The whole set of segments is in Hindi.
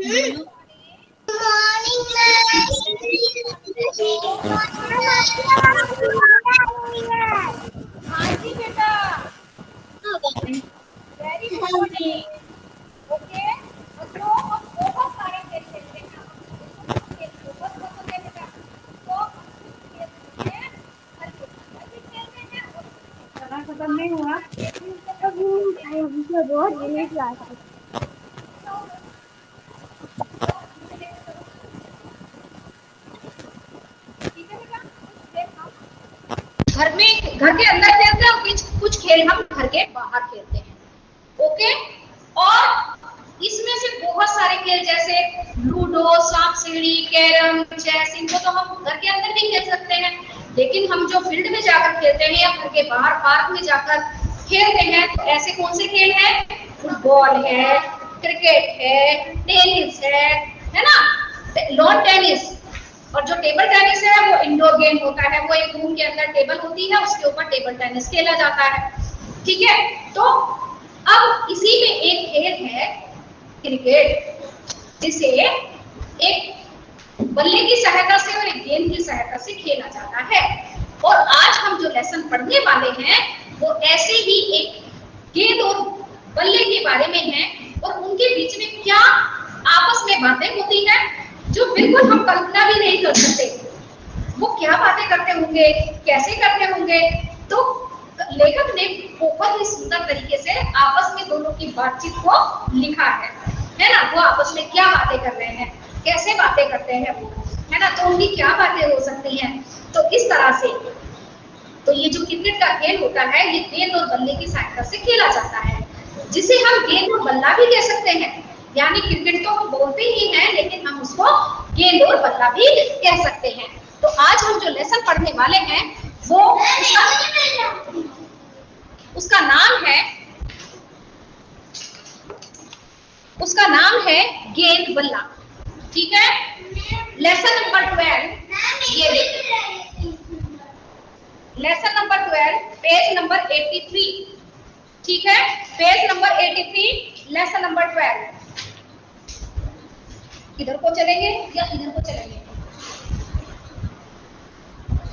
हाँ जी बेटा, वेरी गुड मॉर्निंग। ओके, बच्चों हम बहुत सारे खेल खेलते हैं। खेल बहुत पसंद है बेटा, तो हम खेलते हैं, हर खेलते हैं। खाना खत्म नहीं हुआ अभी बहुत दिनेश बात है। घर में घर के अंदर खेलते हैं और कुछ खेल हम घर के बाहर खेलते हैं। ओके, और इसमें से बहुत सारे खेल जैसे लूडो, सांप सीढ़ी, कैरम, चेस, इनको तो हम घर के अंदर भी खेल सकते हैं, लेकिन हम जो फील्ड में जाकर खेलते हैं या घर के बाहर पार्क में जाकर खेलते हैं, तो ऐसे कौन से खेल हैं? फुटबॉल है, क्रिकेट है, टेनिस है ना, लॉन टेनिस। और जो टेबल टेनिस है वो इंडोर गेम होता है, वो एक रूम के अंदर टेबल होती है, उसके ऊपर टेबल टेनिस खेला जाता है। ठीक है, तो अब इसी में एक खेल है क्रिकेट, जिसे एक बल्ले की सहायता से और एक गेंद की सहायता से खेला जाता है। और आज हम जो लेसन पढ़ने वाले हैं वो ऐसे ही एक गेंद और बल्ले के बारे में है, और उनके बीच में क्या आपस में बातें होती हैं जो बिल्कुल हम कल्पना भी नहीं कर सकते। वो क्या बातें करते होंगे, कैसे करते होंगे, तो लेखक ने बहुत ही सुंदर तरीके से आपस में दोनों की बातचीत को लिखा है ना। वो आपस में क्या बातें कर रहे हैं, कैसे बातें करते हैं वो, है ना, तो उनकी क्या बातें हो सकती हैं। तो इस तरह से तो ये जो क्रिकेट का खेल होता है ये गेंद और बल्ले की सहायता से खेला जाता है, जिसे हम गेंद और बल्ला भी कह सकते हैं। यानी क्रिकेट तो हम बोलते ही हैं, लेकिन हम उसको गेंद और बल्ला भी कह सकते हैं। तो आज हम जो लेसन पढ़ने वाले हैं वो उसका नाम है गेंद बल्ला। ठीक है, लेसन नंबर 12, ये लेसन नंबर 12, पेज नंबर 83। ठीक है, पेज नंबर 83, लेसन नंबर 12। इधर को चलेंगे या इधर को चलेंगे?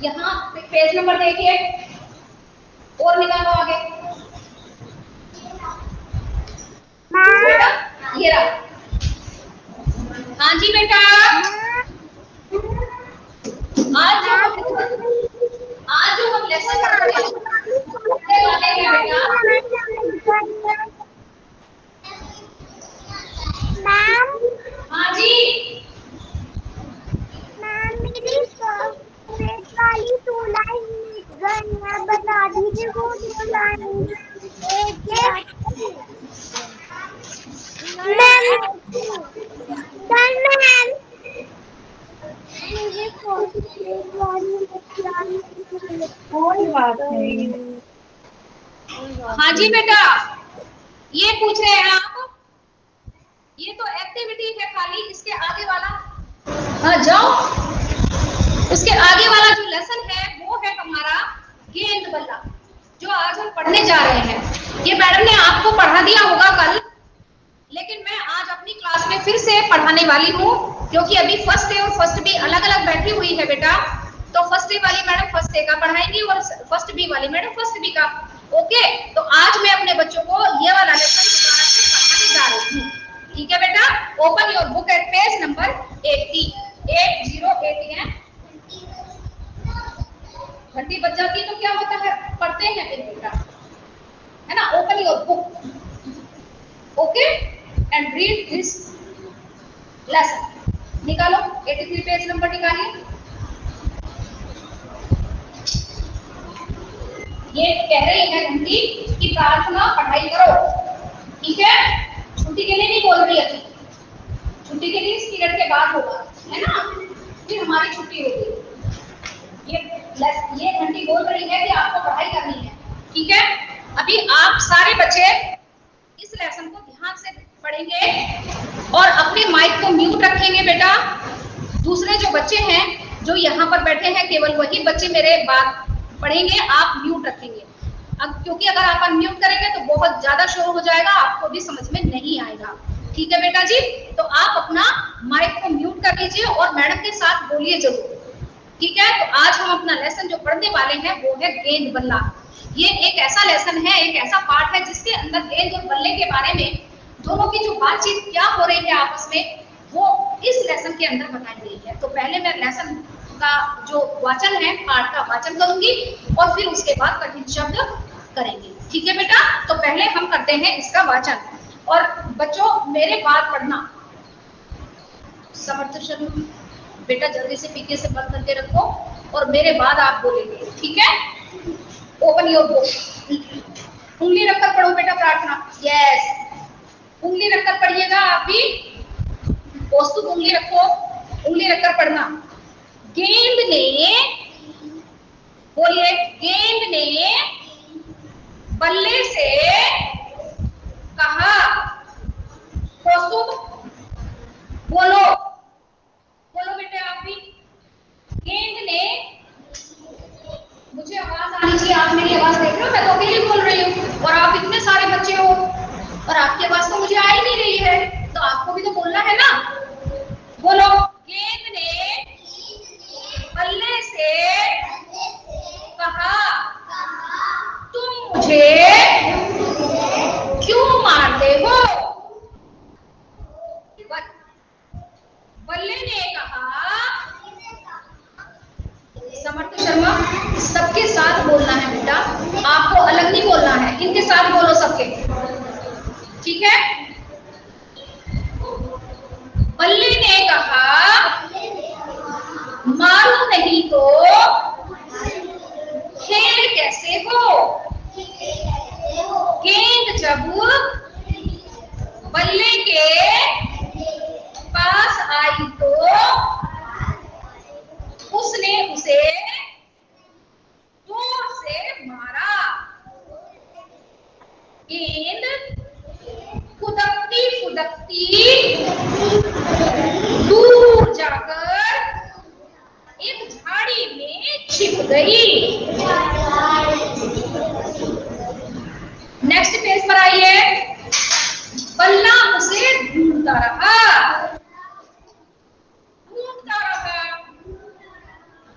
यहाँ पेज नंबर देखिए और निकालो आगे। बेटा ये रहा। हाँ जी बेटा, आज जो हम लेसन पढ़ने वाले हैं बेटा, मैम, हाँ जी मैम मेरी पेट वाली 2 लाइन बता दीजिए, वो 2 लाइन मैम। मुझे कोई बात नहीं। हाँ जी बेटा, ये पूछ रहे हैं आप, ये तो एक्टिविटी है खाली, इसके आगे वाला हाँ जाओ, उसके आगे वाला जो लेसन है वो है हमारा गेंद बल्ला, जो आज हम पढ़ने जा रहे हैं। ये मैडम ने आपको पढ़ा दिया होगा कल, लेकिन मैं आज अपनी क्लास में फिर से पढ़ाने वाली हूँ, क्योंकि अभी फर्स्ट ए और फर्स्ट बी अलग अलग बैठी हुई है बेटा। तो फर्स्ट ए वाली मैडम फर्स्ट ए का पढ़ाएंगी और फर्स्ट बी वाली मैडम फर्स्ट बी का। ओके, तो आज मैं अपने बच्चों को ये वाला लेसन पढ़ाने जा रही हूँ। ठीक है बेटा, open your book at page number 80 है। घंटी बज जाती है तो क्या होता है, पढ़ते हैं फिर बेटा, है ना। Open your book, okay, and read this lesson. निकालो 83 पेज नंबर निकालिए। ये कह रही है घंटी कि प्रार्थना पढ़ाई करो। ठीक है, छुट्टी के लिए नहीं बोल रही है, छुट्टी के लिए इस पीरियड के बाद होगा, है ना, फिर हमारी छुट्टी होगी। ये घंटी बोल रही है कि आपको पढ़ाई करनी है। ठीक है, अभी आप सारे बच्चे इस लेसन को ध्यान से पढ़ेंगे और अपने माइक को म्यूट रखेंगे बेटा। दूसरे जो बच्चे हैं जो यहाँ पर बैठे हैं, केवल वही बच्चे मेरे बात पढ़ेंगे, आप म्यूट रखेंगे। अब क्योंकि अगर आप अनम्यूट करेंगे तो बहुत ज्यादा शोर हो जाएगा, आपको भी समझ में नहीं आएगा। ठीक है बेटा जी, तो आप अपना माइक को म्यूट कर लीजिए और मैडम के साथ बोलिए जरूर। ठीक है, तो आज हम अपना लेसन जो पढ़ने वाले हैं वो है गेंद बल्ला। ये एक ऐसा लेसन है, एक ऐसा पार्ट है जिसके अंदर गेंद और बल्ले के बारे में दोनों की जो बातचीत क्या हो रही है आपस में, वो इस लेसन के अंदर बताई गई है। तो पहले मैं लेसन का जो वाचन है, पाठ का वाचन करूंगी और फिर उसके बाद कठिन शब्द करेंगे। ठीक है बेटा, तो पहले हम करते हैं इसका वाचन। और बच्चों मेरे बाद पढ़ना। समर्थ शर्मा बेटा जल्दी से पीके से बंद करके रखो और मेरे बाद आप बोलेंगे। ठीक है, ओपन योर बुक। उंगली रखकर पढ़ो बेटा प्रार्थना। यस, उंगली रखकर पढ़िएगा आप भी। कौस्तुभ उंगली रखो, उंगली रखकर पढ़ना। गेंद ने, बोलिए, गेंद ने बल्ले से कहा। कौस्तुभ बोलो, बोलो बेटे आप भी। गेंद ने, मुझे आवाज आनी चाहिए, आप मेरी आवाज देख रहे हो? मैं तो अकेले बोल रही हूँ और आप इतने सारे बच्चे हो और आपकी आवाज तो मुझे आ ही नहीं रही है, तो आपको भी तो बोलना है ना। बोलो, गेंद ने बल्ले से कहा, तुम मुझे क्यों मारते हो? बल्ले ने कहा, समर्थ शर्मा सबके साथ बोलना है बेटा, आपको अलग नहीं बोलना है, इनके साथ बोलो सबके। ठीक है, बल्ले ने कहा, मारो नहीं तो खेल कैसे हो? गेंद जब बल्ले के पास आई तो उसने उसे जोर से मारा। गेंद फुदकती फुदकती दूर जाकर एक झाड़ी में छिप गई। नेक्स्ट पेज पर आइए। बल्ला उसे ढूंढता रहा, ढूंढता रहा,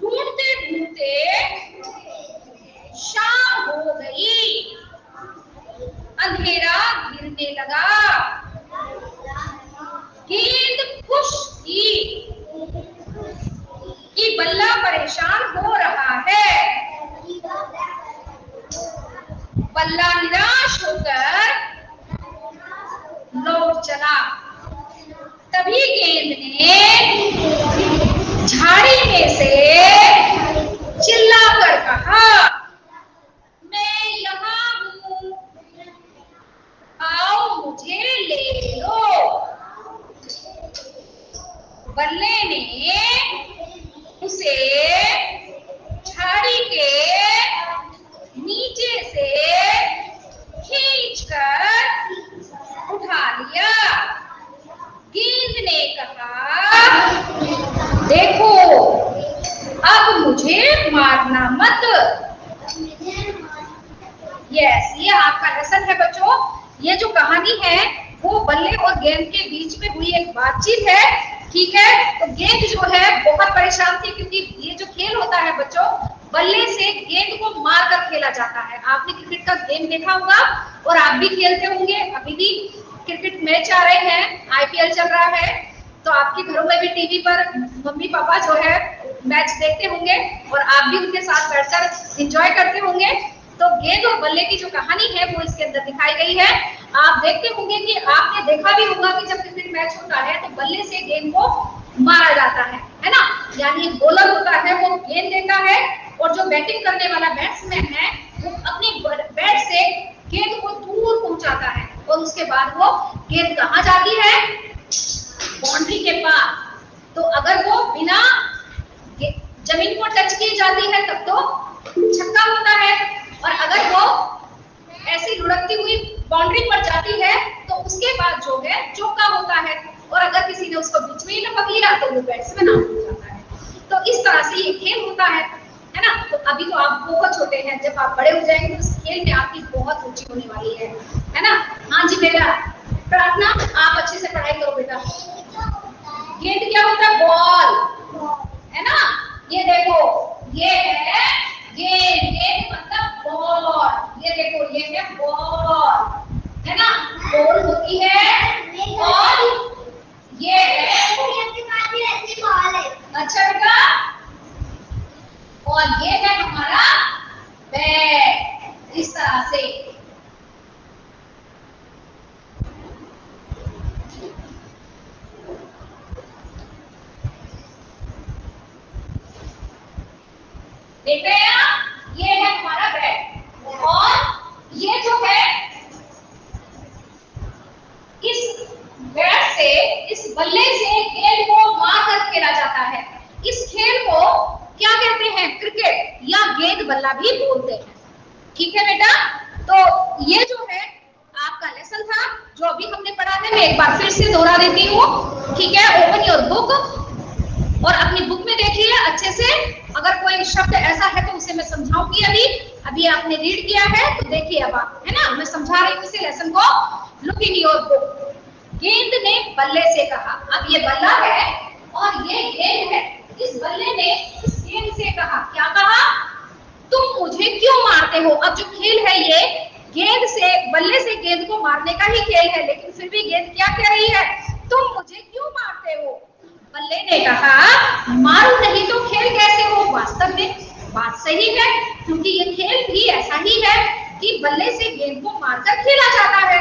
ढूंढते ढूंढते शाम हो गई, अंधेरा गिरने लगा। गेंद खुश थी कि बल्ला परेशान हो रहा है। बल्ला निराश होकर लौट चला। तभी गेंद ने झाड़ी में से चिल्लाकर कहा, मैं यहाँ हूँ, आओ मुझे ले लो। बल्ले ने उसे झाड़ी के नीचे से खींचकर उठा लिया। गेंद ने कहा, देखो अब मुझे मारना मत। यस, ये आपका लेसन है बच्चों। ये जो कहानी है वो बल्ले और गेंद के बीच में हुई एक बातचीत है। ठीक है, तो गेंद जो है बहुत परेशान थी क्योंकि ये जो खेल होता है बच्चों, बल्ले से गेंद को मारकर खेला जाता है। आपने क्रिकेट का गेम देखा होगा और आप भी खेलते होंगे। अभी भी क्रिकेट मैच आ रहे हैं, आईपीएल चल रहा है, तो आपके घरों में भी टीवी पर मम्मी पापा जो है मैच देखते होंगे और आप भी उनके साथ बैठकर एंजॉय करते होंगे। तो गेंद और बल्ले की जो कहानी है वो इसके अंदर दिखाई गई है। आप देखते होंगे कि आपने देखा भी होगा कि जब क्रिकेट मैच होता है तो बल्ले से गेंद को मारा जाता है ना। यानी बॉलर होता है वो गेंद देता है और जो बैटिंग करने वाला बैट्समैन है वो अपनी बैट से गेंद को दूर पहुंचाता है और उसके बाद वो गेंद कहाँ जाती है? बाउंड्री के पास। तो अगर वो बिना जमीन को टच किए जाती है तब तो छक्का होता है, और अगर वो ऐसी लुढ़कती हुई बाउंड्री पर जाती है तो उसके बाद जो है चौका होता है, और अगर किसी ने उसको बीच में ही लपक लिया तो वो बैट्समैन आउट हो जाता है। तो इस तरह से ये खेल होता है ना। तो अभी तो आप बहुत छोटे हैं, जब आप बड़े हो जाएंगे तो इस खेल में आपकी बहुत रुचि होने वाली है ना। हाँ जी बेटा, प्रार्थना आप अच्छे से पढ़ाई करो बेटा। गेंद क्या होता है? बॉल, है ना? ये देखो, ये है गेंद, गेंद मतलब बॉल। ये देखो, ये है बॉल, है ना? बॉल होती है और ये है, अच्छा बेटा, और ये है हमारा बैट, इस तरह से। देख रहे हैं आप? ये है हमारा बैट और ये जो है इस बैट से, इस बल्ले से गेंद को मार कर खेला जाता है। इस खेल को क्या कहते हैं? क्रिकेट या गेंद बल्ला भी बोलते हैं। ठीक है बेटा? तो ये जो है आपका लेसन था जो अभी हमने पढ़ा है, मैं एक बार फिर से दोहरा देती हूँ। ठीक है? ओपन योर बुक और अपनी बुक में देखिए अच्छे से। अगर कोई शब्द ऐसा है तो उसे मैं समझाऊंगी। अभी आपने रीड किया है तो देखिए अब आप, है ना? मैं समझा रही हूँ इसे लेसन को। Look in your book. गेंद ने बल्ले से कहा, अब ये बल्ला है और ये गेंद है। इस बल्ले ने इस गेंद से कहा, क्या कहा? तुम मुझे क्यों मारते हो? अब जो खेल है ये गेंद से, बल्ले से गेंद को मारने का ही खेल है, लेकिन फिर भी गेंद क्या कह रही है? तुम मुझे क्यों मारते हो? बल्ले ने कहा, मारू नहीं तो खेल कैसे हो? वास्तव में बात सही है, क्योंकि ये खेल भी ऐसा ही है कि बल्ले से गेंद को मारकर खेला जाता है।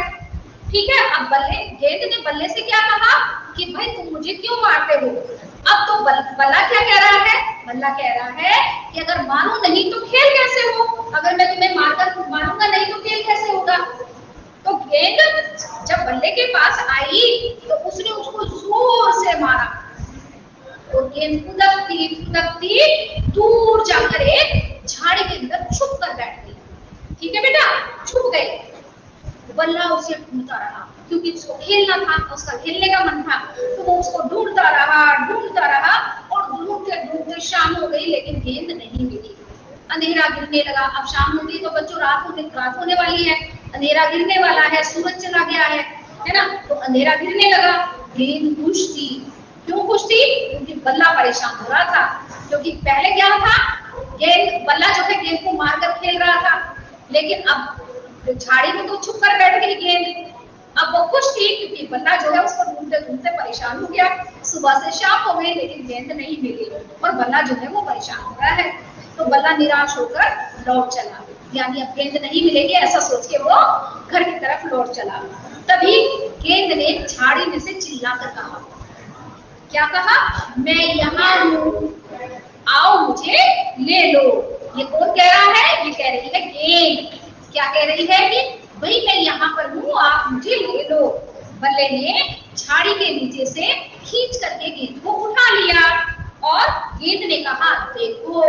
ठीक है? अब गेंद ने बल्ले से क्या कहा कि भाई तुम मुझे क्यों मारते हो? अब तो बल्ला क्या कह रहा है? बल्ला कह रहा है कि अगर मारू नहीं तो खेल कैसे हो? अगर मैं तुम्हें मारूंगा नहीं तो खेल कैसे होगा? तो गेंद जब बल्ले के पास आई तो उसने उसको जोर से मारा और गेंद कूदती कूदती दूर जाकर एक झाड़ी के अंदर छुप कर बैठ गई। ठीक है बेटा? छुप गई। बल्ला उसे ढूंढता रहा क्योंकि उसको खेलना था, उसका खेलने का मन था, तो वो उसको ढूंढता रहा और ढूंढते ढूंढते शाम हो गई, लेकिन गेंद नहीं मिली। अंधेरा गिरने लगा। अब शाम होगी तो बच्चों रात होने वाली है, अंधेरा गिरने वाला है, सूरज चला गया है ना? तो अंधेरा गिरने लगा। गेंद खुश थी। क्यों खुश थी? क्योंकि बल्ला परेशान हो रहा था। क्योंकि पहले क्या था, बल्ला जो है गेंद को मारकर खेल रहा था, लेकिन अब झाड़ी में तो छुप कर बैठ गई गेंद। अब वो खुश थी क्योंकि बल्ला जो है उसको ढूंढते ढूंढते परेशान हो गया। सुबह से शाम हो गई लेकिन गेंद नहीं मिली और बल्ला जो है वो परेशान हो रहा है। तो बल्ला निराश होकर लौट चला, यानी अब गेंद नहीं मिलेगी ऐसा सोच के वो घर की तरफ लौट चला। तभी गेंद ने झाड़ी में से चिल्लाकर कहा, क्या कहा? मैं यहाँ हूँ, आओ मुझे ले लो। ये कौन कह रहा है? ये कह रही है गेंद। क्या कह रही है कि भाई मैं यहाँ पर हूँ, आप मुझे ले लो। बल्ले ने झाड़ी के नीचे से खींच करके गेंद को उठा लिया और गेंद ने कहा, देखो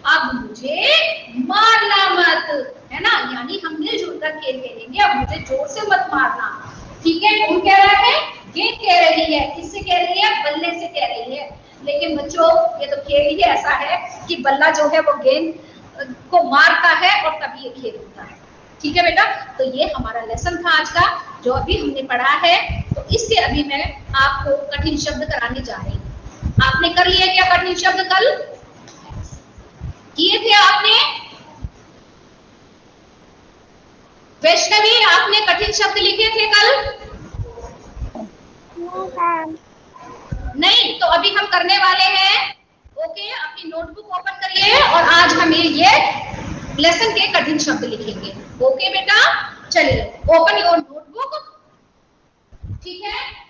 अब मुझे मारना मत, है ना? यानी हम मिलजुल कर खेल खेलेंगे, अब मुझे जोर से मत मारना। ठीक है? कौन कह रहा है? गेंद कह रही है। किससे कह रही है? बल्ले से कह रही है। लेकिन बच्चों ये तो खेल ही ऐसा है कि बल्ला जो है वो गेंद को मारता है और तभी ये खेल होता है। ठीक है बेटा? तो ये हमारा लेसन था आज का जो अभी हमने पढ़ा है। तो इससे अभी मैं आपको कठिन शब्द कराने जा रही हूँ। आपने कर लिया क्या कठिन शब्द? कल किए थे आपने? वैष्णवी आपने कठिन शब्द लिखे थे कल? नहीं, तो अभी हम करने वाले हैं। ओके, अपनी नोटबुक ओपन करिए और आज हम ये लेसन के कठिन शब्द लिखेंगे। ओके बेटा? चलिए ओपन योर नोटबुक। ठीक है?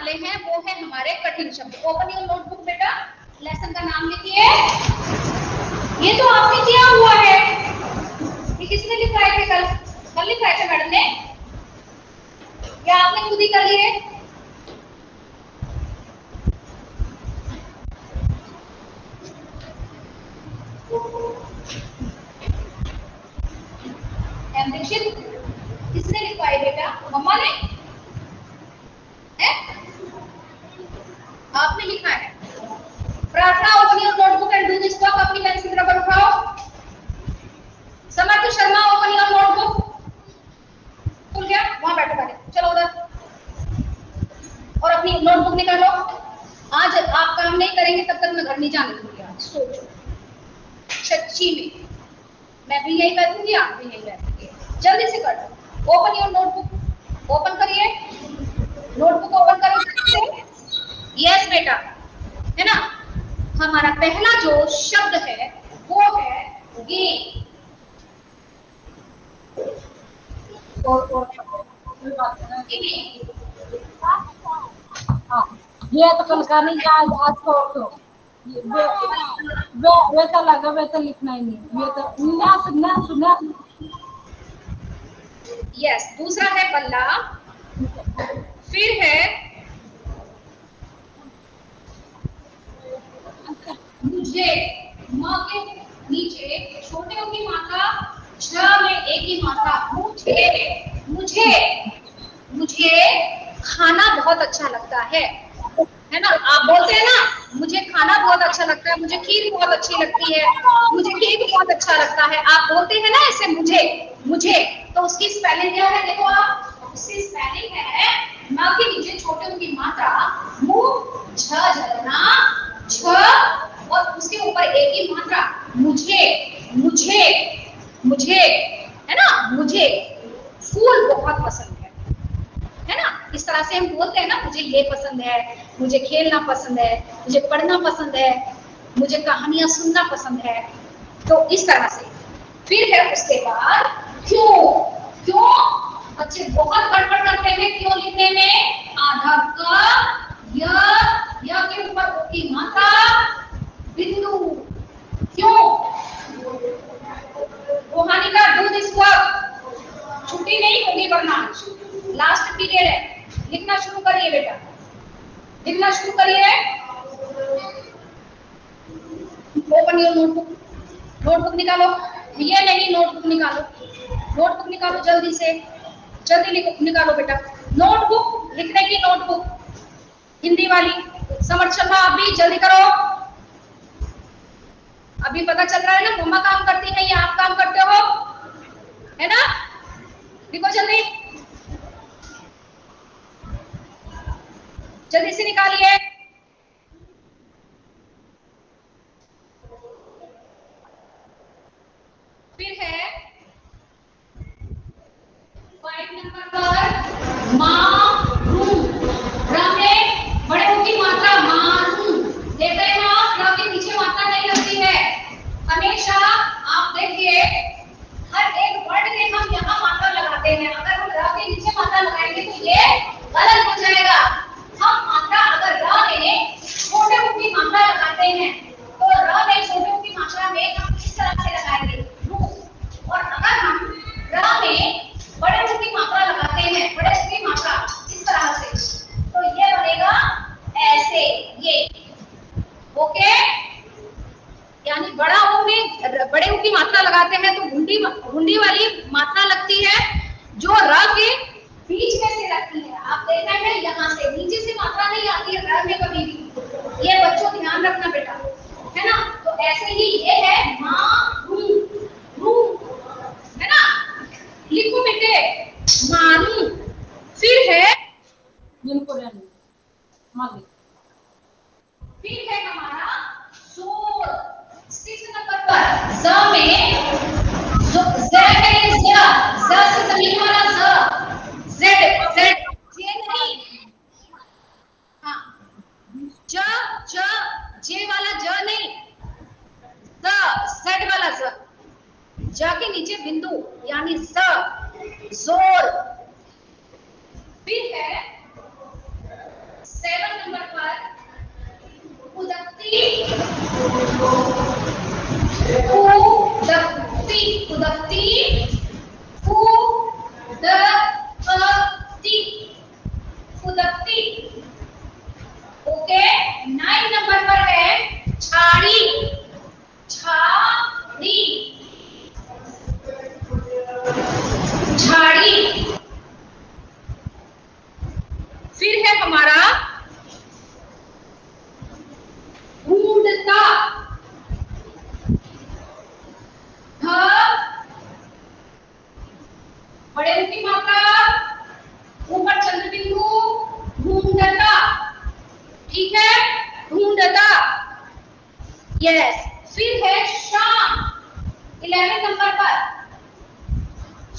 वाले हैं वो है हमारे कठिन शब्द। ओपन योर नोटबुक बेटा, लेसन का नाम लिखिए। ये तो आपने किया हुआ है, ये किसने लिखवाए थे कल? कल लिखवाए थे मैडम ने या आपने खुद ही कर लिए? एम्बिशन किसने लिखवाए बेटा? मम्मा ने? आपने लिखा है। प्रार्थना open your notebook and do this work. अपनी पेंसिल रबर उठाओ। समर्थ शर्मा ओपन योर नोटबुक। खुल गया? वहां बैठो पहले, चलो उधर और अपनी नोटबुक निकालो। आज आप काम नहीं करेंगे तब तक मैं घर नहीं जाने दूंगी। आज सोचो, सच्ची में मैं भी यही बैठूंगी, आप भी यही बैठेंगे। जल्दी से कर दो। ओपन योर नोटबुक, ओपन करिए नोटबुक, ओपन करो जल्दी से। यस बेटा, है ना? हमारा पहला जो शब्द है वो है गेम। ये तो कल का नहीं, आज छोड़ दो। वे तो लगा, वे तो लिखना ही नहीं, ये तो सुना। यस, दूसरा है बल्ला, फिर है मुझे। माँ के नीचे छोटे की मात्रा, छ में एक ही मात्रा। मुझे, मुझे, मुझे खाना बहुत अच्छा लगता है ना? आप बोलते हैं ना मुझे खाना बहुत अच्छा लगता है, मुझे खीर बहुत अच्छी लगती है, मुझे केक बहुत अच्छा लगता है। आप बोलते हैं ना ऐसे मुझे, मुझे, तो उसकी स्पेलिंग क्या है? देखो आप, उसकी स्पेलिंग है माँ के नीचे छोटे की मात्रा, मुंह छ जलना, छ और उसके ऊपर एक ही मात्रा मुझे, मुझे, मुझे, है ना? मुझे फूल बहुत पसंद है ना? इस तरह से हम बोलते हैं ना, मुझे ये पसंद है, मुझे खेलना पसंद है, मुझे पढ़ना पसंद है, मुझे कहानियां सुनना पसंद है। तो इस तरह से। फिर है उसके बाद क्यों। क्यों बच्चे बहुत गड़बड़ करते हैं क्यों लिखने में। आधा क, य के ऊपर ओ की मात्रा, बिंदु। क्यों? रोहानिका डू दिस वर्क। छुट्टी नहीं होगी वरना लास्ट पीरियड है। लिखना शुरू करिए बेटा, लिखना शुरू करिए। ओपन योर नोटबुक, नोटबुक निकालो। ये नहीं, नोटबुक निकालो, नोटबुक निकालो जल्दी से, जल्दी निकालो बेटा। नोटबुक, लिखने की नोटबुक, हिंदी वाली। समर्थ शर्मा आप भी जल्दी करो। अभी पता चल रहा है ना मम्मा काम करती है या आप काम करते हो, है ना? लिखो जल्दी, जल्दी से निकालिए। फिर है 5 नंबर पर मारू। रमे बड़े की मात्रा मारू। देखते हैं आप, र के नीचे मात्रा नहीं लगती है हमेशा। आप देखिए हर एक वर्ड में हम यहाँ मात्रा लगाते हैं। अगर हम र के नीचे मात्रा लगाएंगे तो ये गलत हो जाएगा। हम मात्रा अगर र में छोटे ऊ की मात्रा लगाते हैं तो र में छोटे ऊ की मात्रा में हम इस तरह से लगाएंगे रू। और अगर हम र में बड़े ऊ की मात्रा लगाते हैं, बड़े ऊ की मात्रा इस तरह से, तो ये बनेगा ऐसे, ये। ओके, यानी बड़ा ऊ में बड़े ऊ की मात्रा लगाते हैं तो घुंडी वाली मात्रा लगती है जो र के बीच में से लगती है। आप देखना है यहाँ से नीचे से मात्रा नहीं आती है र में कभी भी। ये बच्चों ध्यान रखना बेटा, है ना? तो ऐसे ही ये है मारू, रू, है ना? लिखो बेटे, मारू। फिर है जिनको रहने फिर है हमारा जोर। 6 नंबर पर ज में जो z है, ज से जमीन वाला ज, z जे नहीं, हाँ जे वाला ज नहीं, z वाला ज के नीचे बिंदु यानी ज, जोर। फिर है 7 नंबर पर उदकती, उदकती, उदकती, उदकती, उदकती। ओके। 9 नंबर पर है झाड़ी, झाड़ी, झाड़ी। फिर है हमारा ढूंढता, बड़े की मात्रा, ऊपर चंद्र बिंदु, ढूंढता। ठीक है, ढूंढता। यस। फिर है शाम, 11 नंबर पर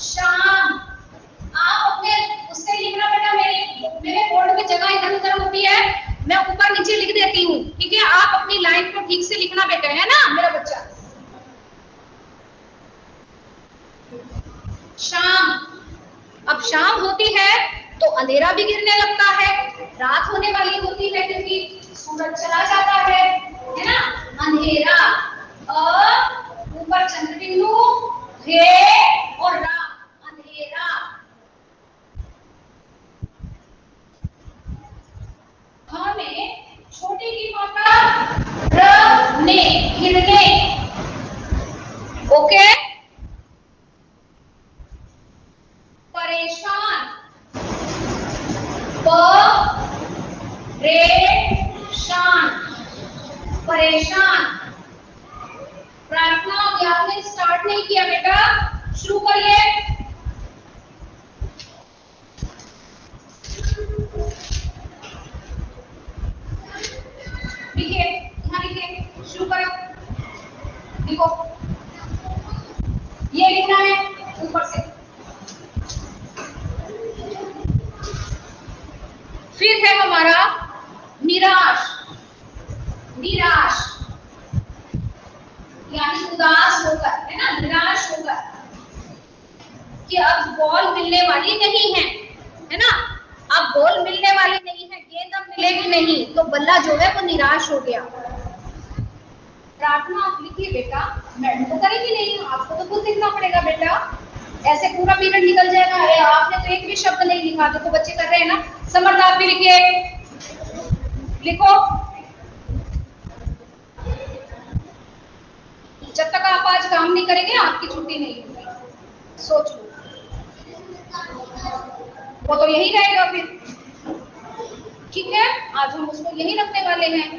शाम। आप अपने उससे लिखना बेटा, मेरे बोर्ड में जगह इधर उधर होती है, मैं ऊपर नीचे लिख देती हूँ। ठीक है, आप अपनी लाइन को ठीक से लिखना बेटा, है ना मेरा बच्चा। शाम। अब शाम होती है तो अंधेरा भी गिरने लगता है, रात होने वाली होती है क्योंकि सूरज चला जाता है ना। अंधेरा, ऊपर चंद्र बिंदु, हे और रा, अंधेरा। हमें छोटी की मात्रा रने, गिरने। ओके। परेशान, परेशान, परेशान। प्रार्थना अभी आपने स्टार्ट नहीं किया बेटा, शुरू करिए। लिखिए, यहाँ लिखिए, शुरू करें। लिखो, ये लिखना है ऊपर से। फिर है हमारा निराश, निराश यानी उदास होकर, है ना, निराश होकर कि अब बॉल मिलने वाली नहीं है ना, अब बॉल मिलने वाली नहीं है, गेंद अब मिलेगी नहीं, तो बल्ला जो है वो निराश हो गया। प्रार्थना आप लिखिए बेटा, मैडम तो करेगी नहीं, आपको तो खुद लिखना पड़ेगा बेटा, ऐसे पूरा पीरियड निकल जाएगा। अरे आपने तो एक भी शब्द नहीं लिखा, तो बच्चे कर रहे हैं ना। समर्थ आप भी लिखिए, लिखो। जब तक आप आज काम नहीं करेंगे आपकी छुट्टी नहीं होगी, सोच लो। वो तो यही रहेगा फिर। ठीक है, आज हम उसको यही रखने वाले हैं।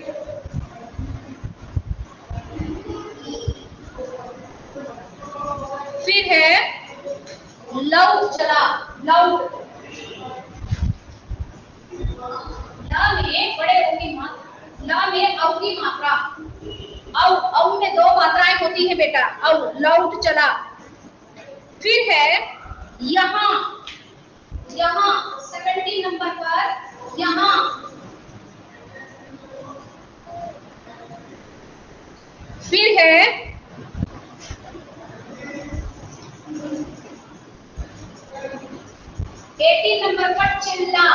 फिर है लव चला, लव, ला में बड़े ओ की मात्रा, ला में औ की मात्रा, औ, औ में 2 मात्राएं होती है बेटा, औ, लौट चला। फिर है यहाँ, यहाँ 17 नंबर पर यहाँ। फिर है 18 नंबर पर चिल्ला,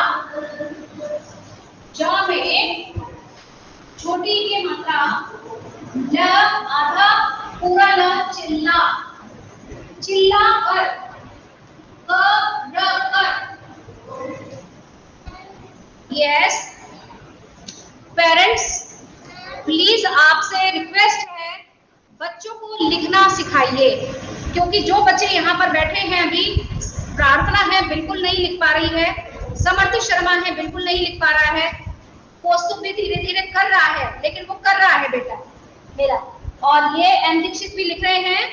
जा में छोटी की मात्रा, ल आधा पूरा ल, चिल्ला, चिल्ला कर, कर। यस पेरेंट्स, प्लीज आपसे रिक्वेस्ट है, बच्चों को लिखना सिखाइए, क्योंकि जो बच्चे यहाँ पर बैठे हैं अभी, प्रार्थना है बिल्कुल नहीं लिख पा रही है, समर्थ शर्मा है बिल्कुल नहीं लिख पा रहा है, कौस्तुभ भी धीरे धीरे कर रहा है, लेकिन वो कर रहा है बेटा मेरा, और ये एम दीक्षित भी लिख रहे हैं,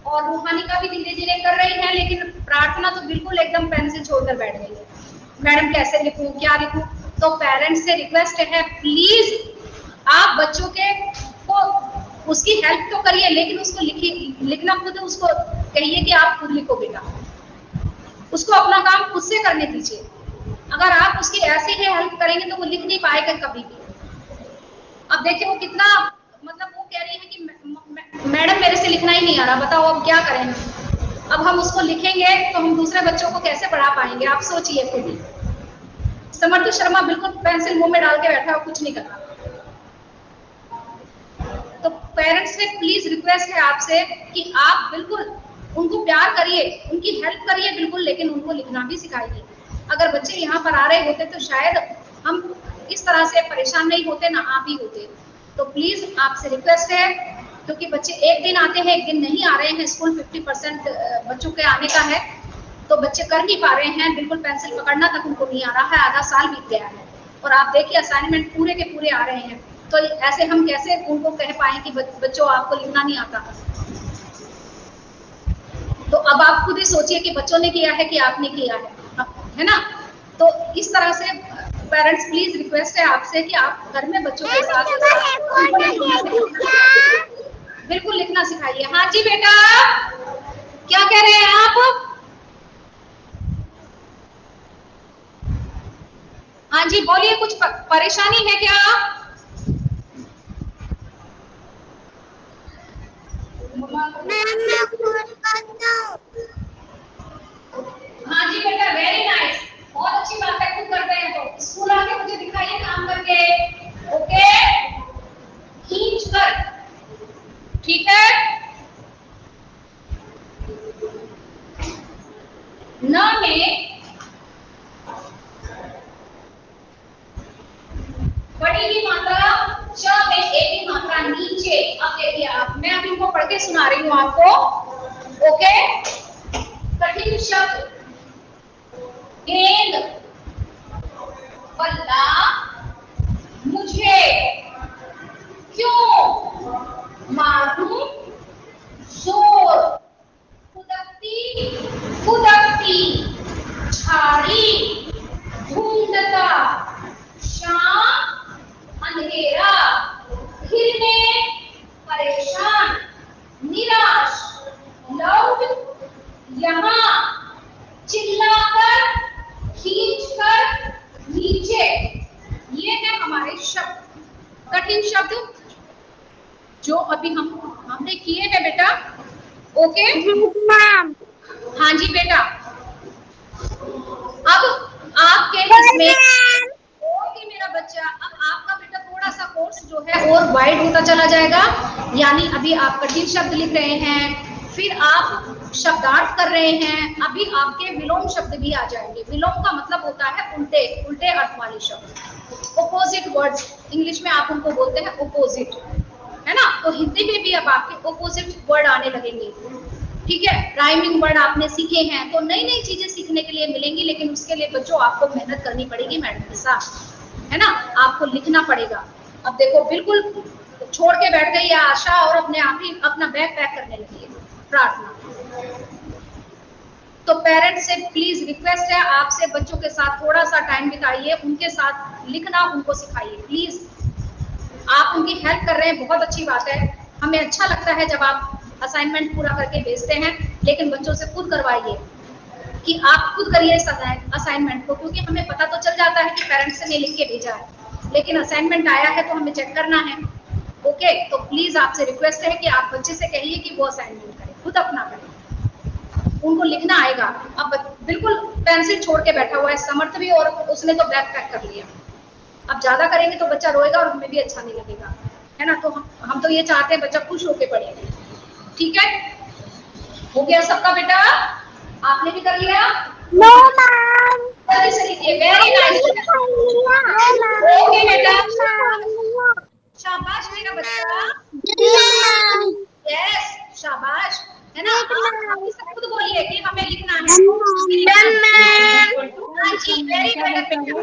और रूहानिका भी धीरे धीरे कर रही है, लेकिन प्रार्थना तो बिल्कुल एकदम पेंसिल छोड़कर बैठ गई है, मैडम कैसे लिखूं, क्या लिखूं। तो पेरेंट्स से रिक्वेस्ट है, प्लीज आप बच्चों के को उसकी हेल्प तो करिए, लेकिन उसको लिखना खुद उसको कहिए कि आप खुद लिखो बेटा, उसको अपना काम खुद से करने दीजिए। अगर आप उसकी ऐसी ही हेल्प करेंगे तो वो लिख नहीं पाएगा कभी भी। अब देखिए वो कितना, मतलब वो कह रही है कि मैडम मेरे से लिखना ही नहीं आ रहा, बताओ अब क्या करें। अब हम उसको लिखेंगे तो हम दूसरे बच्चों को कैसे पढ़ा पाएंगे, आप सोचिए खुद ही। समर्थ शर्मा बिल्कुल पेंसिल मुंह में डाल के बैठा है, कुछ नहीं कर रहा। तो पेरेंट्स से प्लीज रिक्वेस्ट है आपसे कि आप बिल्कुल उनको प्यार करिए, उनकी हेल्प करिए बिल्कुल, लेकिन उनको लिखना भी सिखाइए। अगर बच्चे यहाँ पर आ रहे होते तो शायद हम इस तरह से परेशान नहीं होते, ना आप ही होते। तो प्लीज आपसे रिक्वेस्ट है, क्योंकि बच्चे एक दिन आते हैं, एक दिन नहीं आ रहे हैं स्कूल, 50% बच्चों के आने का है, तो बच्चे कर नहीं पा रहे हैं, बिल्कुल पेंसिल पकड़ना तक उनको नहीं आ रहा है, आधा साल बीत गया है। और आप देखिए असाइनमेंट पूरे के पूरे आ रहे हैं, तो ऐसे हम कैसे उनको कह पाए कि बच्चों आपको लिखना नहीं आता। तो अब आप खुद ही सोचिए कि बच्चों ने किया है कि आपने किया है ना। तो इस तरह से पेरेंट्स प्लीज रिक्वेस्ट है आपसे कि आप घर में बच्चों के साथ बिल्कुल लिखना सिखाइए। हाँ जी बेटा, क्या कह रहे हैं आप? हाँ जी बोलिए, कुछ परेशानी है क्या? हाँ जी बेटा, वेरी नाइस, बहुत अच्छी बात है, खुद करते हैं तो स्कूल आके मुझे दिखाइए काम करके। ओके, खींच कर, ठीक है। न में बड़ी की मात्रा, च में एक की मात्रा नीचे। अब देखिए आप, मैं अभी इनको पढ़ के सुना रही हूँ आपको। ओके, कठिन शब्द गेंद, बल्ला, मुझे, क्यों, मारूं, जोर, खुदकती खुदकती, झाड़ी, ढूंढता, शाम, अंधेरा, घिरने, परेशान, निराश, लाउड, यहाँ, चिल्लाकर, खींचकर, नीचे। ये है हमारे शब्द, कठिन शब्द जो अभी हमने किए हैं बेटा। Okay ma'am. हाँ जी बेटा, अब आपके इसमें ओके मेरा बच्चा, अब आपका बेटा थोड़ा सा कोर्स जो है और वाइड होता चला जाएगा। यानी अभी आप कठिन शब्द लिख रहे हैं, फिर आप शब्दार्थ कर रहे हैं, अभी आपके विलोम शब्द भी आ जाएंगे। विलोम का मतलब होता है उल्टे उल्टे अर्थ वाले शब्द, ऑपोजिट वर्ड्स, इंग्लिश में आप उनको बोलते हैं ऑपोजिट, है ना। तो हिंदी में भी अब आपके ऑपोजिट वर्ड आने लगेंगे, ठीक है। राइमिंग वर्ड आपने सीखे हैं, तो नई नई चीजें सीखने के लिए मिलेंगी, लेकिन उसके लिए बच्चों आपको मेहनत करनी पड़ेगी मैडम के साथ, है ना। आपको लिखना पड़ेगा। अब देखो बिल्कुल छोड़ के बैठ गई आशा और अपने आप ही अपना बैग पैक करने लगी है। प्रार्थना। तो पेरेंट्स से प्लीज रिक्वेस्ट है आपसे, बच्चों के साथ थोड़ा सा टाइम बिताइए, उनके साथ लिखना उनको सिखाइए प्लीज। आप उनकी हेल्प कर रहे हैं, बहुत अच्छी बात है, हमें अच्छा लगता है जब आप असाइनमेंट पूरा करके भेजते हैं, लेकिन बच्चों से खुद करवाइए कि आप खुद करिए इस असाइनमेंट को, क्योंकि हमें पता तो चल जाता है कि पेरेंट्स ने लिख के भेजा है, लेकिन असाइनमेंट आया है तो हमें चेक करना है। ओके, तो प्लीज आपसे रिक्वेस्ट है कि आप बच्चे से कहिए कि वो असाइनमेंट करें, खुद अपना करें, उनको लिखना आएगा। अब बिल्कुल पेंसिल छोड़ के बैठा हुआ है समर्थ भी, और उसने तो बैग पैक कर लिया। अब ज्यादा करेंगे तो बच्चा रोएगा और हमें भी अच्छा नहीं लगेगा, है ना। तो हम तो ये चाहते हैं बच्चा खुश होके पढ़े, ठीक है। हो गया सबका बेटा, आपने भी कर लिया? No ma'am. जल्दी से लिखिए, वेरी नाइस। ओके बेटा, शाबाश मेरा बच्चा, यस शाबाश, है ना। आप खुद बोलिए कि हमें लिखना है। हाँ जी, वेरी गुड।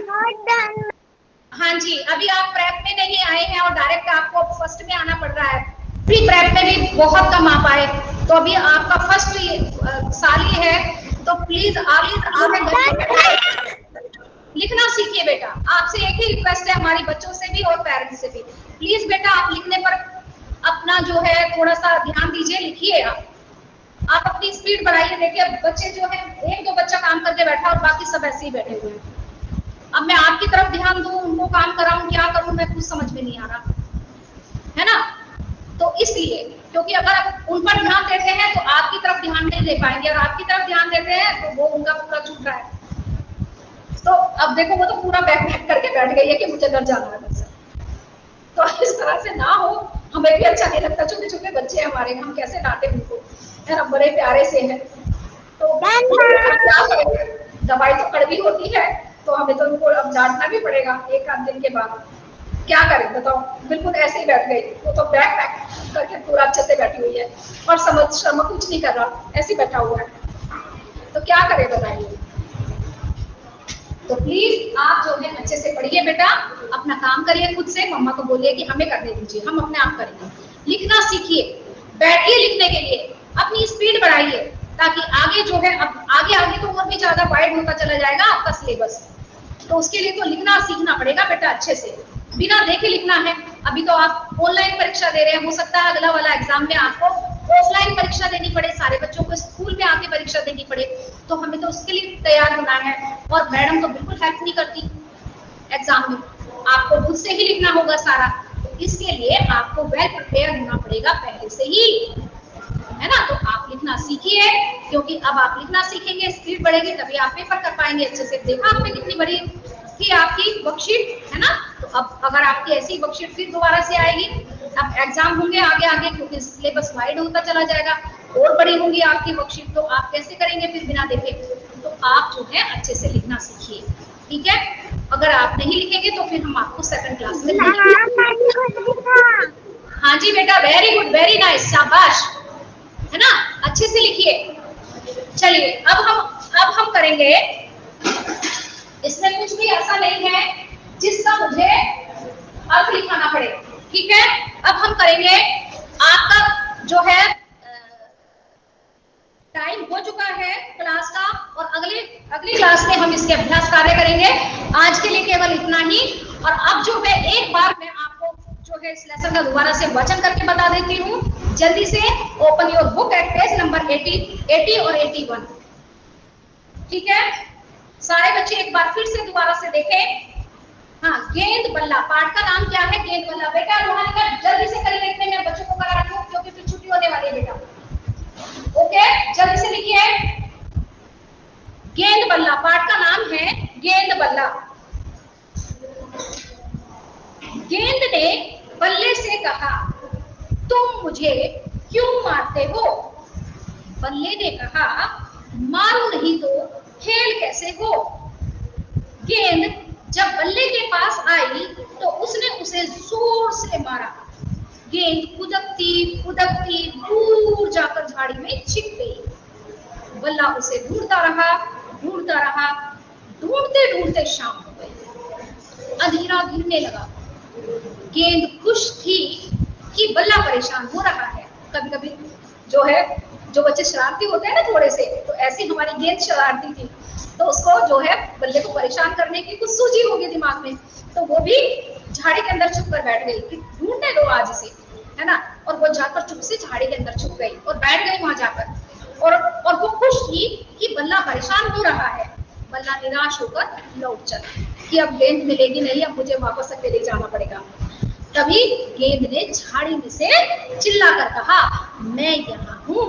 हाँ जी, अभी आप प्रेप में नहीं आए हैं और डायरेक्ट आपको फर्स्ट में आना पड़ रहा है। प्री प्रेप में भी बहुत कम आ पाए, तो अभी आपका फर्स्ट साल ही है, तो प्लीज आप लिखना सीखिए बेटा। आपसे एक ही रिक्वेस्ट है हमारी, बच्चों से भी और पेरेंट्स से भी, प्लीज बेटा आप लिखने पर अपना जो है थोड़ा सा ध्यान दीजिए, लिखिए। आप अपनी स्पीड बढ़ाइए। देखिए बच्चे जो है, एक दो बच्चा काम करके बैठा और बाकी सब ऐसे ही बैठे हुए हैं। अब मैं आपकी तरफ ध्यान दूं, उनको काम कराऊं, क्या करूं, मैं कुछ समझ में नहीं आ रहा, है ना। तो इसलिए, क्योंकि अगर आप उन पर ध्यान देते हैं तो आपकी तरफ ध्यान नहीं दे पाएंगे, और आपकी तरफ ध्यान देते हैं तो वो उनका पूरा छूट रहा है। तो अब देखो वो तो पूरा बैग पैक करके बैठ गई है कि मुझे घर जाना है बस। तो इस तरह से ना हो, हमें भी अच्छा नहीं लगता, छोटे छोटे बच्चे हैं हमारे, हम कैसे डांटे उनको, है ना, बड़े प्यारे से हैं। तो क्या करेंगे, दवाई तो कड़वी होती है, तो हमें तो उनको अब डांटना भी पड़ेगा एक आध दिन के बाद। क्या करें बताओ, बिल्कुल ऐसे ही बैठ गई, वो तो बैग पैक करके पूरा अच्छे से बैठी हुई है और शर्मा कुछ नहीं कर रहा, ऐसे ही बैठा हुआ है। तो क्या करें बताइए। तो प्लीज आप जो है अच्छे से पढ़िए बेटा, अपना काम करिए खुद से, मम्मा को बोलिए कि हमें करने दीजिए, हम अपने आप करेंगे। लिखना सीखिए, बैठिए लिखने के लिए, अपनी स्पीड बढ़ाइए, ताकि आगे जो है अब आगे आगे तो और भी ज्यादा वाइड होता चला जाएगा आपका सिलेबस। तो उसके लिए तो लिखना सीखना पड़ेगा बेटा अच्छे से, बिना देखे लिखना है। अभी तो आप ऑनलाइन परीक्षा दे रहे हैं, हो सकता है अगला वाला एग्जाम में आपको ऑफलाइन परीक्षा देनी पड़े, सारे बच्चों को स्कूल में आके परीक्षा देनी पड़े, तो हमें तो उसके लिए तैयार होना है। और मैडम तो बिल्कुल हेल्प नहीं करती एग्जाम में, आपको खुद से ही लिखना होगा सारा। तो इसके लिए आपको वेल प्रिपेयर होना पड़ेगा पहले से ही, है ना। तो आप लिखना सीखिए, क्योंकि अब आप लिखना सीखेंगे, स्पीड बढ़ेगी, तभी आप पेपर कर पाएंगे अच्छे से। देखा आपने कितनी बड़ी थी आपकी वर्कशीट, है ना। तो अब अगर आपकी ऐसी वर्कशीट फिर दोबारा से आएगी, अब एग्जाम होंगे आगे आगे, क्योंकि सिलेबस वाइड होता चला जाएगा, और बड़ी होंगी आपकी वर्कशीट, तो आप कैसे करेंगे फिर बिना देखे। तो आप जो है अच्छे से लिखना सीखिए, ठीक है। अगर आप नहीं लिखेंगे तो फिर हम आपको सेकंड क्लास में हाँ जी बेटा, वेरी गुड, वेरी नाइस, शाबाश, है ना, अच्छे से लिखिए। चलिए अब हम करेंगे, इसमें कुछ भी ऐसा नहीं है जिसका मुझे अर्थ लिखाना पड़े, ठीक है। अब हम करेंगे, आपका जो है टाइम हो चुका है क्लास का, और अगली क्लास में हम इसके अभ्यास कार्य करेंगे। आज के लिए केवल इतना ही। और अब जो है एक बार मैं आपको जो है इस लेसन का दोबारा से वचन करके बता देती हूँ। जल्दी से open your book at page number 80 और 81, ठीक है। सारे बच्चे एक बार फिर से दोबारा से देखें। हाँ, गेंद बल्ला, पाठ का नाम क्या है, गेंद बल्ला। बेटा रोहानिका जल्दी से करिए, लिखने में बच्चों को करा रही हूँ, क्योंकि फिर छुट्टी होने वाली है बेटा। ओके, जल्दी से लिखिए। गेंद बल्ला, पाठ का नाम है गेंद बल्ला। गेंद ने बल्ले से कहा, तुम मुझे क्यों मारते हो। बल्ले ने कहा, मारो नहीं तो खेल कैसे हो। गेंद जब बल्ले के पास आई तो उसने उसे जोर से मारा। गेंद कूदकती कूदकती दूर जाकर झाड़ी में छिप गई। बल्ला उसे ढूंढता रहा, ढूंढता रहा, ढूंढते ढूंढते शाम हो गई। अंधेरा घिरने लगा। गेंद खुश थी कि बल्ला परेशान हो रहा है। कभी कभी जो बच्चे शरारती होते हैं ना थोड़े से, तो ऐसी हमारी गेंद शरारती थी, तो उसको जो है बल्ले को परेशान करने की कुछ सूझी होगी दिमाग में, तो वो भी झाड़ी के अंदर छुप कर बैठ गई कि ढूंढने दो आज इसे, है ना। और वो जाकर चुप से झाड़ी के अंदर छुप गई और बैठ गई वहां जाकर। और वो खुश थी कि बल्ला परेशान हो रहा है। बल्ला निराश होकर लौट चला कि अब गेंद मिलेगी नहीं, अब मुझे वापस अकेले जाना पड़ेगा। तभी गेंद ने झाड़ी में से चिल्लाकर कहा, मैं यहाँ हूँ,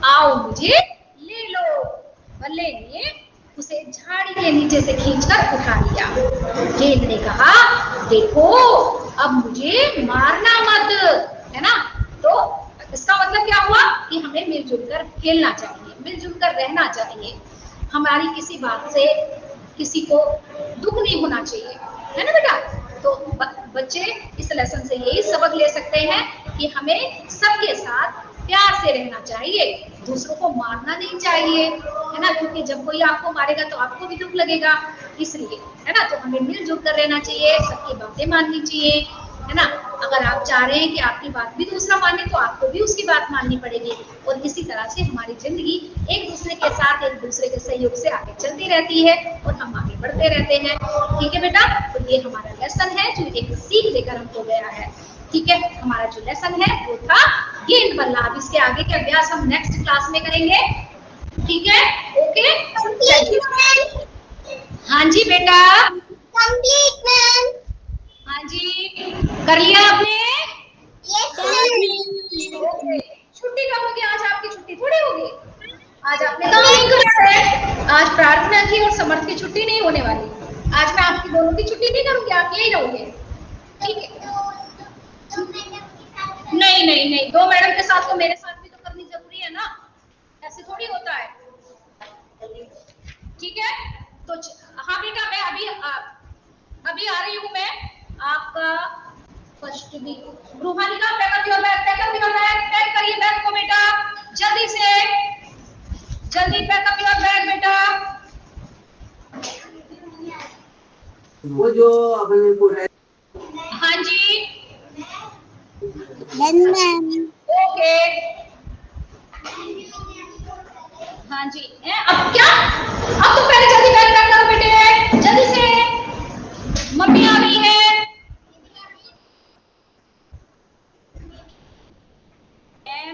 आओ मुझे ले लो। बल्ले ने उसे झाड़ी के नीचे से खींचकर उठा लिया। गेंद ने कहा, देखो अब मुझे मारना मत, है ना। तो इसका मतलब क्या हुआ कि हमें मिलजुल कर खेलना चाहिए, मिलजुल कर रहना चाहिए। हमारी किसी बात से किसी को दुख नहीं होना चाहिए, है ना बेटा। तो बच्चे इस लेसन से यही सबक ले सकते हैं कि हमें सबके साथ प्यार से रहना चाहिए, दूसरों को मारना नहीं चाहिए, है ना। क्योंकि जब कोई आपको मारेगा तो आपको भी दुख लगेगा, इसलिए, है ना। तो हमें मिलजुल कर रहना चाहिए, सबकी बातें माननी चाहिए, है ना। अगर आप चाह रहे हैं कि आपकी बात भी दूसरा माने तो आपको भी उसकी बात माननी पड़ेगी। और इसी तरह से हमारी जिंदगी एक दूसरे के साथ, एक दूसरे के सहयोग से आगे चलती रहती है और हम आगे बढ़ते रहते हैं, ठीक है बेटा। तो ये हमारा लेसन है जो एक सीख देकर हमको गया है, ठीक है। हमारा जो लेसन है वो था गेंद बल्ला। अब इसके आगे के अभ्यास हम नेक्स्ट क्लास में करेंगे, ठीक है। ओके, हाँ जी बेटा, कंप्लीट मैम। हाँ जी, कर लिया आपने? ओके, छुट्टी कब होगी? आज आपकी छुट्टी थोड़ी होगी, आज आपने काम करा है। आज प्रार्थना की और समर्थ की छुट्टी नहीं होने वाली, आज मैं आपकी दोनों की छुट्टी नहीं करूंगी, आप यही रहोगे, ठीक है? नहीं नहीं नहीं, 2 मैडम के साथ तो मेरे साथ भी तो करनी जरूरी है ना, ऐसे थोड़ी होता है, ठीक है? तो हाँ बेटा, मैं अभी आ रही हूँ मैं, आपका first week. Ruhanika pack up your bag, pack up your bag, pack करिए बैग को बेटा, जल्दी से, जल्दी पैक अप योर बैग बेटा। वो जो अपने पूरा हाँ जी, मैम ओके, हाँ जी। अब क्या, अब तो पहले जल्दी बैग पैक करो बेटे, जल्दी से, मम्मी आ रही है।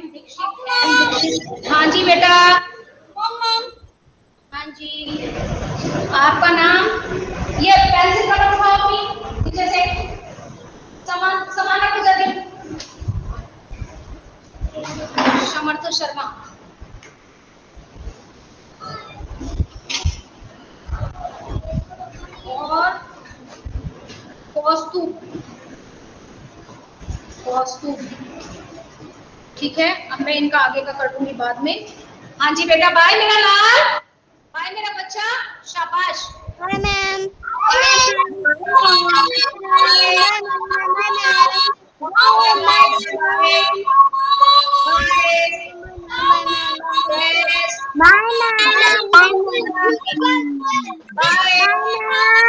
दीक्षित, हाँ जी बेटा, हाँ जी, आपका नाम, ये पेंसिल कलर उठाओ अपनी पीछे से, सामान सामान रखो जल्दी। समर्थ शर्मा, और कौस्तुभ, ठीक है? अब मैं इनका आगे का कर दूंगी बाद में। हाँ जी बेटा, बाय मेरा लाल, बाय मेरा बच्चा, शाबाश। Ma'am bye.